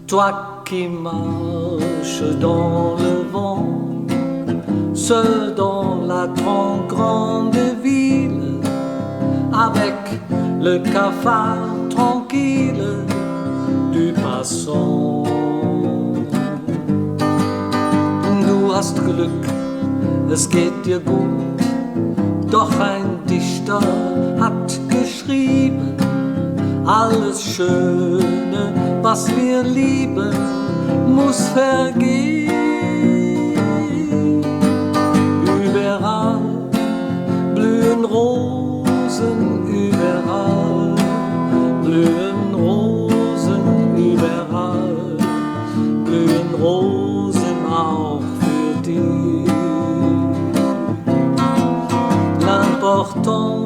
Toi qui marches dans le vent, seul dans la trop grande ville, avec le cafard tranquille du passant. Du hast Glück, es geht dir gut, doch ein Dichter hat geschrieben, alles Schöne, was wir lieben, muss vergehen. Überall blühen Rosen, überall blühen Rosen, überall blühen Rosen auch für dich. L'important,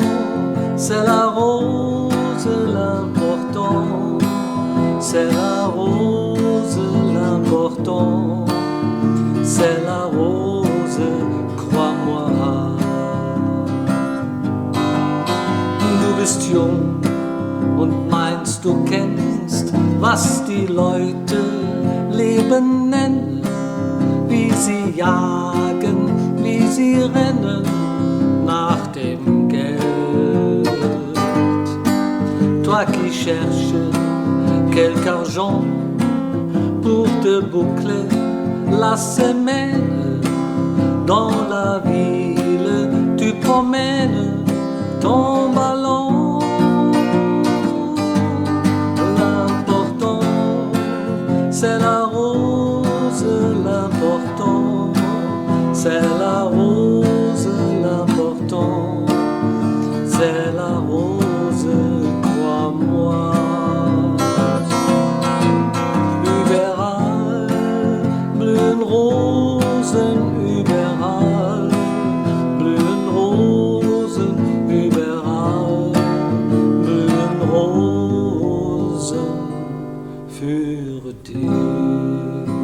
c'est la rose, l'important, c'est la rose, l'important, c'est la rose, crois-moi. Du bist jung und meinst, du kennst, was die Leute Leben nennen, wie sie jagen, wie sie rennen nach dem Geld. Toi qui cherches quelque argent pour te boucler la semaine, dans la ville tu promènes ton ballon. L'important c'est la rose, l'important c'est la rose, l'important c'est la rose, crois-moi. Überall blühen Rosen, überall blühen Rosen, überall blühen Rosen für dich.